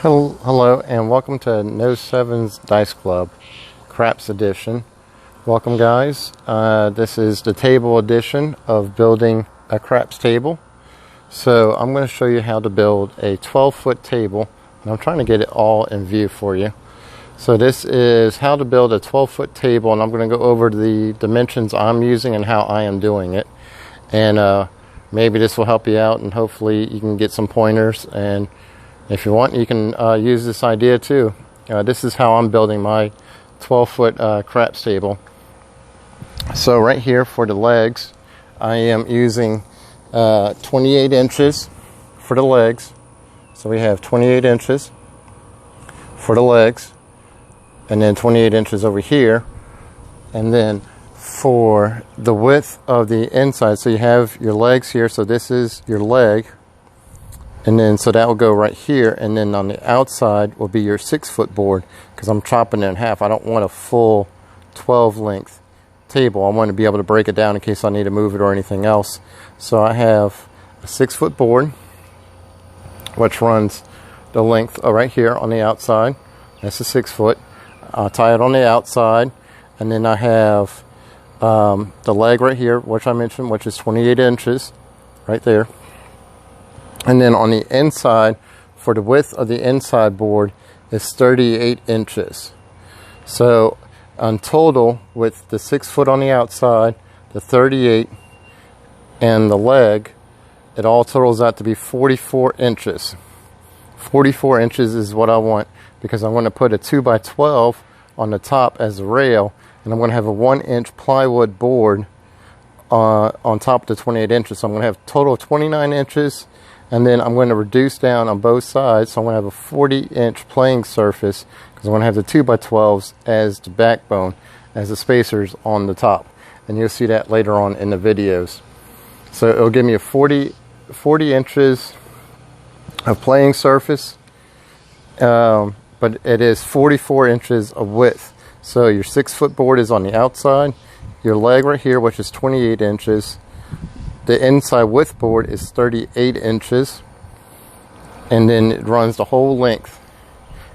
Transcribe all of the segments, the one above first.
Hello, and welcome to No Sevens Dice Club, Craps Edition. Welcome, guys. This is the table edition of building a craps table. So I'm going to show you how to build a 12-foot table, and I'm trying to get it all in view for you. So this is how to build a 12-foot table, and I'm going to go over the dimensions I'm using and how I am doing it. And maybe this will help you out, and hopefully you can get some pointers. And if you want, you can use this idea too. This is how I'm building my 12-foot craps table. So right here for the legs, I am using 28 inches for the legs. So we have 28 inches for the legs, and then 28 inches over here. And then for the width of the inside, so you have your legs here, so this is your leg. And then, so that will go right here, and then on the outside will be your 6-foot board, because I'm chopping it in half. I don't want a full 12 length table. I want to be able to break it down in case I need to move it or anything else. So I have a 6-foot board, which runs the length right here on the outside. That's a 6-foot. I'll tie it on the outside, and then I have the leg right here, which I mentioned, which is 28 inches right there. And then on the inside, for the width of the inside board, is 38 inches. So on total, with the 6-foot on the outside, the 38, and the leg, it all totals out to be 44 inches. 44 inches is what I want, because I'm going to put a 2x12 on the top as a rail, and I'm going to have a 1-inch plywood board on top of the 28 inches. So I'm going to have a total of 29 inches. And then I'm going to reduce down on both sides, so I'm going to have a 40-inch playing surface, because I'm going to have the 2x12s as the backbone, as the spacers on the top. And you'll see that later on in the videos. So it'll give me a 40 inches of playing surface, but it is 44 inches of width. So your 6-foot board is on the outside, your leg right here, which is 28 inches, the inside width board is 38 inches, and then it runs the whole length.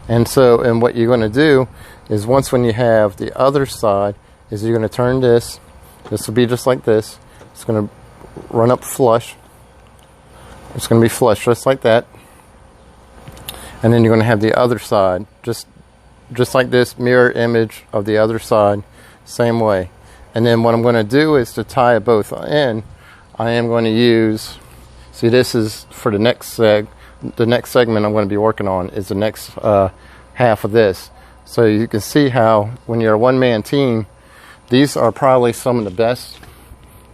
And so, and what you're going to do is, once when you have the other side, is you're going to turn this. This will be just like this. It's going to run up flush. It's going to be flush just like that. And then you're going to have the other side, just like this, mirror image of the other side, same way. And then what I'm going to do is to tie both in. I am going to use, see, this is for the next segment I'm going to be working on is the next half of this. So you can see how when you're a one-man team, these are probably some of the best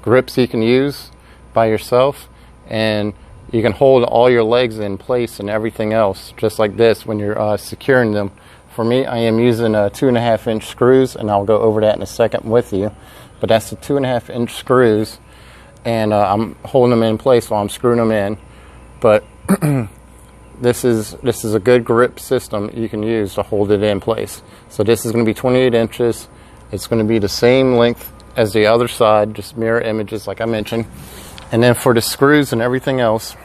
grips you can use by yourself, and you can hold all your legs in place and everything else just like this when you're securing them. For me, I am using 2.5-inch screws, and I'll go over that in a second with you, but that's the 2.5-inch screws. And I'm holding them in place while I'm screwing them in. But this is a good grip system you can use to hold it in place. So this is going to be 28 inches. It's going to be the same length as the other side, just mirror images like I mentioned. And then for the screws and everything else,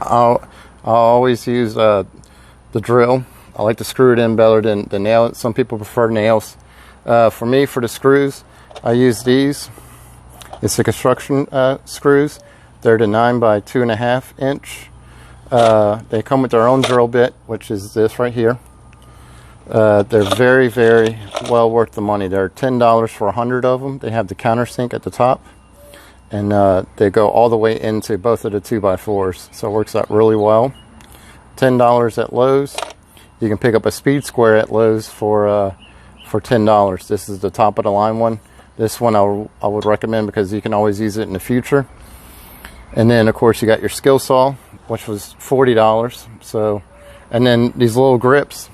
I'll always use the drill. I like to screw it in better than the nail. Some people prefer nails. For me, for the screws, I use these. It's the construction screws. They're the 9x2.5 inch. They come with their own drill bit, which is this right here. They're very, very well worth the money. They're $10 for 100 of them. They have the countersink at the top, and they go all the way into both of the 2x4s. So it works out really well. $10 at Lowe's. You can pick up a Speed Square at Lowe's for $10. This is the top of the line one. This one I would recommend because you can always use it in the future. And then, of course, you got your skill saw, which was $40. So, and then these little grips,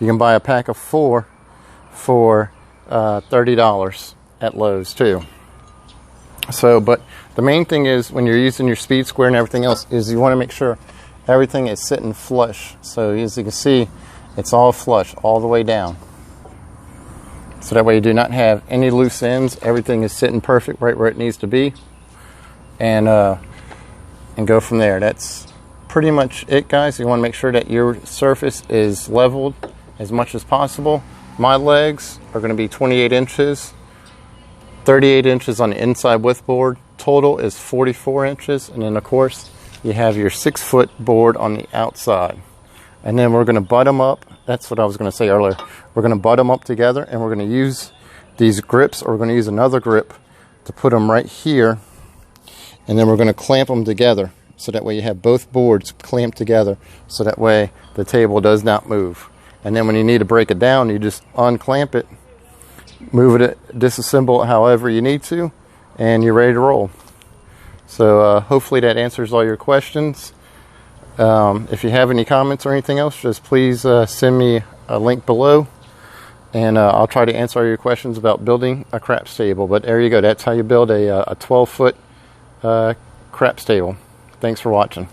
you can buy a pack of 4 for $30 at Lowe's too. So, but the main thing is when you're using your Speed Square and everything else is you want to make sure everything is sitting flush. So as you can see, it's all flush all the way down. So that way you do not have any loose ends. Everything is sitting perfect right where it needs to be. And go from there. That's pretty much it, guys. You want to make sure that your surface is leveled as much as possible. My legs are going to be 28 inches, 38 inches on the inside width board. Total is 44 inches. And then, of course, you have your 6-foot board on the outside. And then we're going to butt them up. That's what I was going to say earlier. We're going to butt them up together, and we're going to use these grips, or we're going to use another grip to put them right here. And then we're going to clamp them together, so that way you have both boards clamped together, so that way the table does not move. And then when you need to break it down, you just unclamp it, move it, disassemble it however you need to, and you're ready to roll. So hopefully that answers all your questions. If you have any comments or anything else, just please send me a link below, and I'll try to answer all your questions about building a craps table. But there you go. That's how you build a 12-foot craps table. Thanks for watching.